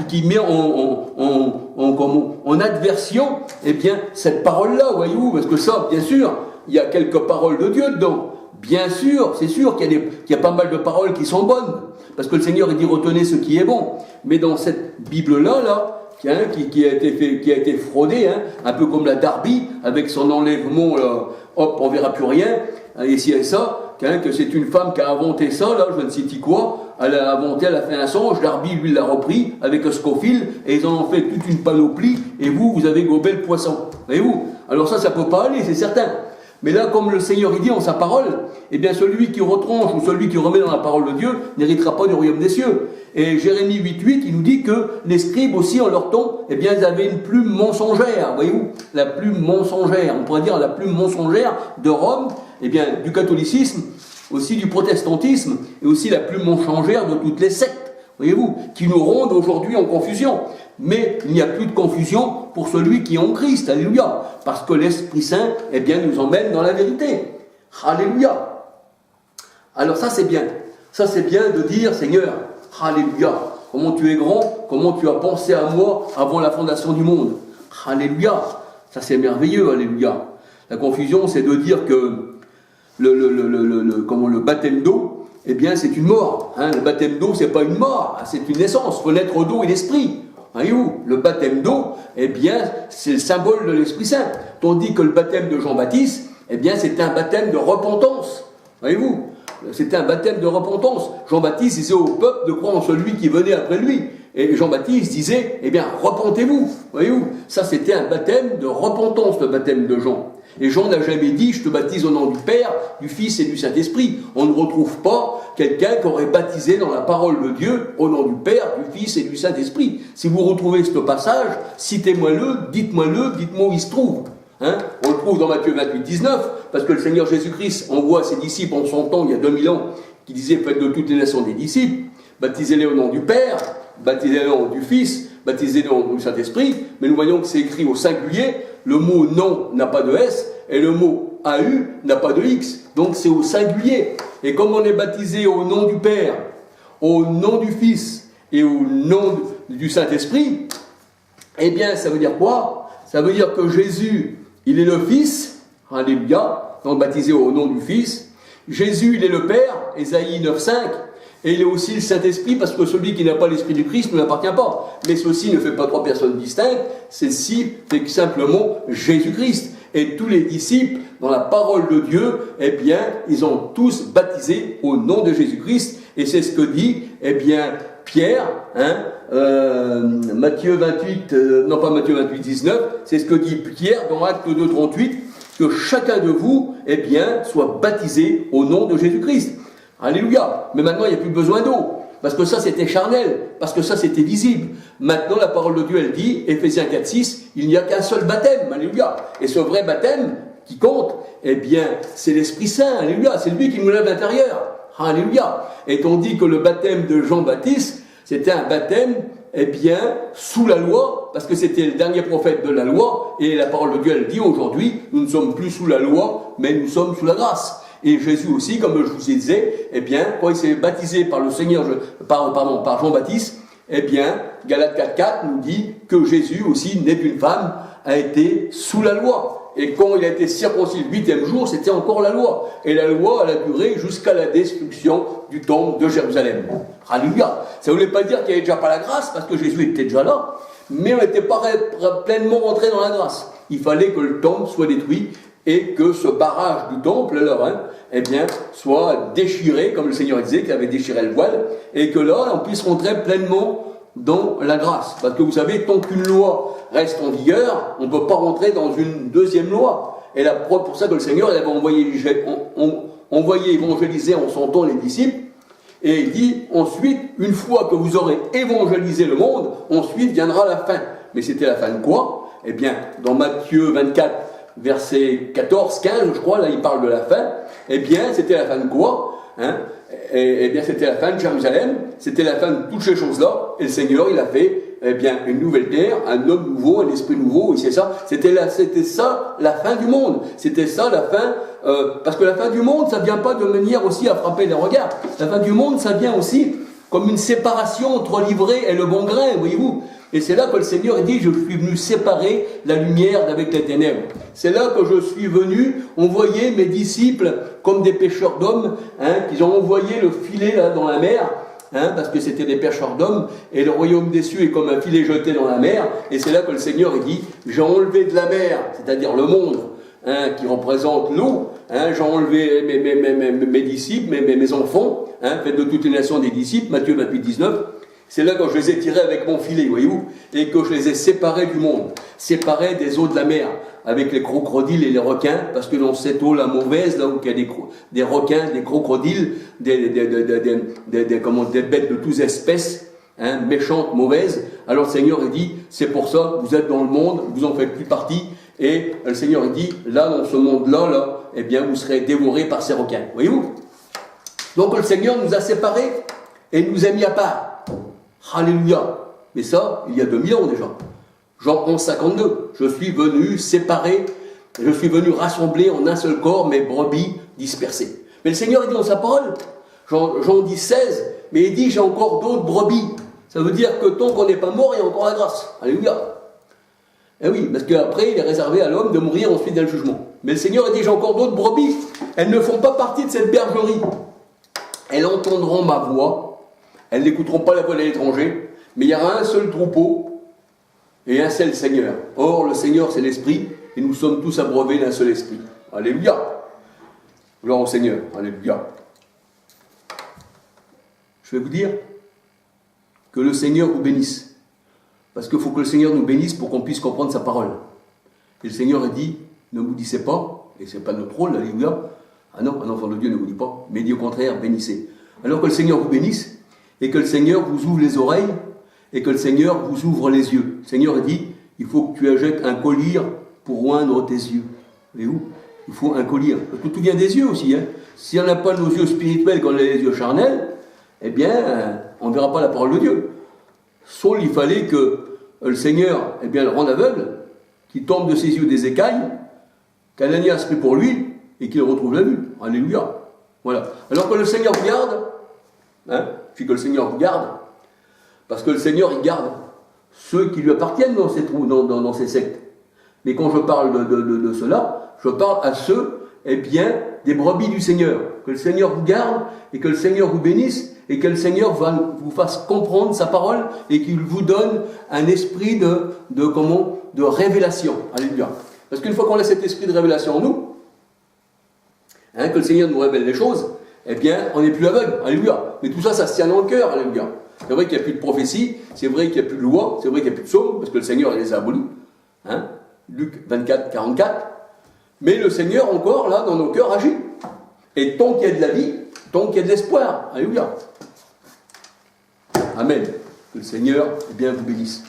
qui met en adversion, eh bien, cette parole-là, voyez-vous, parce que ça, bien sûr, il y a quelques paroles de Dieu dedans. Bien sûr, c'est sûr qu'il y a pas mal de paroles qui sont bonnes, parce que le Seigneur, il dit, retenez ce qui est bon. Mais dans cette Bible-là, qui a été fraudée, un peu comme la Darby, avec son enlèvement, hop, on verra plus rien, ici et ça, que c'est une femme qui a inventé ça, là, je ne sais quoi, elle a inventé, elle a fait un songe, Darby, lui, l'a repris, avec Scofield, et ils en ont fait toute une panoplie, et vous avez gobé le poisson. Voyez-vous? Alors ça peut pas aller, c'est certain. Mais là, comme le Seigneur il dit en sa parole, eh bien celui qui retranche ou celui qui remet dans la parole de Dieu n'héritera pas du royaume des cieux. Et Jérémie 8.8, il nous dit que les scribes aussi en leur temps, eh bien ils avaient une plume mensongère, voyez-vous, la plume mensongère, on pourrait dire la plume mensongère de Rome, eh bien du catholicisme, aussi du protestantisme, et aussi la plume mensongère de toutes les sectes, voyez-vous, qui nous rendent aujourd'hui en confusion. Mais il n'y a plus de confusion pour celui qui est en Christ, alléluia, parce que l'Esprit Saint, eh bien, nous emmène dans la vérité, alléluia. Alors ça c'est bien de dire, Seigneur, alléluia, comment tu es grand, comment tu as pensé à moi avant la fondation du monde, alléluia, ça c'est merveilleux, alléluia. La confusion c'est de dire que le baptême d'eau, eh bien c'est une mort, le baptême d'eau c'est pas une mort, c'est une naissance, il faut naître d'eau et d'esprit. Voyez-vous, le baptême d'eau, eh bien, c'est le symbole de l'Esprit Saint. Tandis que le baptême de Jean-Baptiste, eh bien, c'était un baptême de repentance. Voyez-vous, c'était un baptême de repentance. Jean-Baptiste disait au peuple de croire en celui qui venait après lui. Et Jean-Baptiste disait, eh bien, repentez-vous. Voyez-vous, ça c'était un baptême de repentance, le baptême de Jean. Et Jean n'a jamais dit, je te baptise au nom du Père, du Fils et du Saint-Esprit. On ne retrouve pas quelqu'un qui aurait baptisé dans la parole de Dieu au nom du Père, du Fils et du Saint-Esprit. Si vous retrouvez ce passage, citez-moi-le, dites-moi où il se trouve. On le trouve dans Matthieu 28, 19, parce que le Seigneur Jésus-Christ envoie ses disciples en son temps, il y a 2000 ans, qui disaient, faites de toutes les nations des disciples, baptisez-les au nom du Père, baptisez-les au nom du Fils, baptisez-les au nom du Saint-Esprit, mais nous voyons que c'est écrit au singulier, le mot « nom » n'a pas de S, et le mot « AU » n'a pas de X, donc c'est au singulier. Et comme on est baptisé au nom du Père, au nom du Fils, et au nom du Saint-Esprit, eh bien, ça veut dire quoi? Ça veut dire que Jésus, il est le Fils, alléluia, donc baptisé au nom du Fils. Jésus, il est le Père, Ésaïe 9.5, et il est aussi le Saint-Esprit, parce que celui qui n'a pas l'Esprit du Christ ne l'appartient pas. Mais ceci ne fait pas trois personnes distinctes, ceci fait simplement Jésus-Christ. Et tous les disciples, dans la parole de Dieu, eh bien, ils ont tous baptisé au nom de Jésus-Christ. Et c'est ce que dit, eh bien, Pierre, Matthieu 28, non pas Matthieu 28, 19, c'est ce que dit Pierre dans Acte 2, 38, que chacun de vous, eh bien, soit baptisé au nom de Jésus-Christ. Alléluia. Mais maintenant, il n'y a plus besoin d'eau. Parce que ça, c'était charnel. Parce que ça, c'était visible. Maintenant, la parole de Dieu, elle dit, Éphésiens 4, 6, il n'y a qu'un seul baptême. Alléluia. Et ce vrai baptême qui compte, eh bien, c'est l'Esprit Saint. Alléluia. C'est lui qui nous lève de l'intérieur. Alléluia. Et on dit que le baptême de Jean-Baptiste, c'était un baptême, eh bien, sous la loi, parce que c'était le dernier prophète de la loi. Et la parole de Dieu, elle dit aujourd'hui, nous ne sommes plus sous la loi, mais nous sommes sous la grâce. Et Jésus aussi, comme je vous disais, eh bien, quand il s'est baptisé par le Seigneur, par Jean-Baptiste, eh bien, Galates 4.4 nous dit que Jésus aussi, né d'une femme, a été sous la loi. Et quand il a été circoncis le 8e jour, c'était encore la loi. Et la loi, elle a duré jusqu'à la destruction du temple de Jérusalem. Alléluia. Ça ne voulait pas dire qu'il n'y avait déjà pas la grâce, parce que Jésus était déjà là, mais on n'était pas pleinement rentré dans la grâce. Il fallait que le temple soit détruit, et que ce barrage du temple, alors, eh bien, soit déchiré, comme le Seigneur disait, qu'il avait déchiré le voile, et que là, on puisse rentrer pleinement dans la grâce. Parce que vous savez, tant qu'une loi reste en vigueur, on ne peut pas rentrer dans une deuxième loi. Et la preuve pour ça que le Seigneur, il avait envoyé évangéliser en son temps les disciples, et il dit, ensuite, une fois que vous aurez évangélisé le monde, ensuite viendra la fin. Mais c'était la fin de quoi? Eh bien, dans Matthieu 24, verset 14, 15, je crois, là il parle de la fin, eh bien c'était la fin de quoi? Eh bien c'était la fin de Jérusalem, c'était la fin de toutes ces choses-là, et le Seigneur il a fait eh bien, une nouvelle terre, un homme nouveau, un esprit nouveau, et c'est ça, c'était ça la fin du monde, c'était ça la fin, parce que la fin du monde ça vient pas de manière aussi à frapper les regards, la fin du monde ça vient aussi comme une séparation entre l'ivraie et le bon grain, voyez-vous. Et c'est là que le Seigneur dit, je suis venu séparer la lumière d'avec les ténèbres. C'est là que je suis venu, on voyait mes disciples comme des pêcheurs d'hommes, qu'ils ont envoyé le filet là dans la mer, parce que c'était des pêcheurs d'hommes, et le royaume des cieux est comme un filet jeté dans la mer, et c'est là que le Seigneur dit, j'ai enlevé de la mer, c'est-à-dire le monde, qui représente l'eau, j'ai enlevé mes disciples, mes enfants, faites de toutes les nations des disciples, Matthieu 28, 19, c'est là que je les ai tirés avec mon filet, voyez-vous, et que je les ai séparés du monde, séparés des eaux de la mer, avec les crocodiles et les requins, parce que dans cette eau la mauvaise, là où il y a des requins, des crocodiles, des bêtes de toutes espèces, méchantes, mauvaises, alors le Seigneur il dit, c'est pour ça, vous êtes dans le monde, vous en faites plus partie, et le Seigneur il dit, là, dans ce monde-là, eh bien, vous serez dévorés par ces requins, voyez-vous. Donc le Seigneur nous a séparés, et nous a mis à part. Alléluia. Mais ça, il y a 2000 ans déjà. Jean 11, 52. Je suis venu séparer, je suis venu rassembler en un seul corps mes brebis dispersées. Mais le Seigneur il dit dans sa parole, Jean 10, 16, mais il dit j'ai encore d'autres brebis. Ça veut dire que tant qu'on n'est pas mort, il y a encore la grâce. Alléluia. Eh oui, parce qu'après, il est réservé à l'homme de mourir ensuite dans le jugement. Mais le Seigneur a dit j'ai encore d'autres brebis. Elles ne font pas partie de cette bergerie. Elles entendront ma voix. Elles n'écouteront pas la voix de l'étranger, mais il y aura un seul troupeau et un seul Seigneur. Or, le Seigneur, c'est l'Esprit, et nous sommes tous abreuvés d'un seul Esprit. Alléluia. Gloire au Seigneur. Alléluia. Je vais vous dire que le Seigneur vous bénisse. Parce qu'il faut que le Seigneur nous bénisse pour qu'on puisse comprendre sa parole. Et le Seigneur a dit, ne maudissez pas, et ce n'est pas notre rôle, alléluia. Ah non, un enfant de Dieu ne maudit pas, mais dit au contraire, bénissez. Alors que le Seigneur vous bénisse, et que le Seigneur vous ouvre les oreilles, et que le Seigneur vous ouvre les yeux. Le Seigneur dit, il faut que tu achètes un collier pour oindre tes yeux. Voyez-vous, il faut un collier. Parce que tout vient des yeux aussi. Si on n'a pas nos yeux spirituels, qu'on a les yeux charnels, eh bien, on ne verra pas la parole de Dieu. Saul, il fallait que le Seigneur, eh bien, le rende aveugle, qu'il tombe de ses yeux des écailles, qu'Ananias prie pour lui, et qu'il retrouve la vue. Alléluia. Voilà. Alors que le Seigneur vous garde, puis que le Seigneur vous garde, parce que le Seigneur, il garde ceux qui lui appartiennent dans ces trous, dans ces sectes. Mais quand je parle de cela, je parle à ceux, eh bien, des brebis du Seigneur. Que le Seigneur vous garde, et que le Seigneur vous bénisse, et que le Seigneur vous fasse comprendre sa parole, et qu'il vous donne un esprit de révélation. Alléluia. Parce qu'une fois qu'on a cet esprit de révélation en nous, que le Seigneur nous révèle les choses, eh bien, on n'est plus aveugle, alléluia. Mais tout ça, ça se tient dans le cœur, alléluia. C'est vrai qu'il n'y a plus de prophétie, c'est vrai qu'il n'y a plus de loi, c'est vrai qu'il n'y a plus de psaumes, parce que le Seigneur, il les a abolis. Luc 24, 44. Mais le Seigneur, encore, là, dans nos cœurs, agit. Et tant qu'il y a de la vie, tant qu'il y a de l'espoir, alléluia. Amen. Que le Seigneur, eh bien, vous bénisse.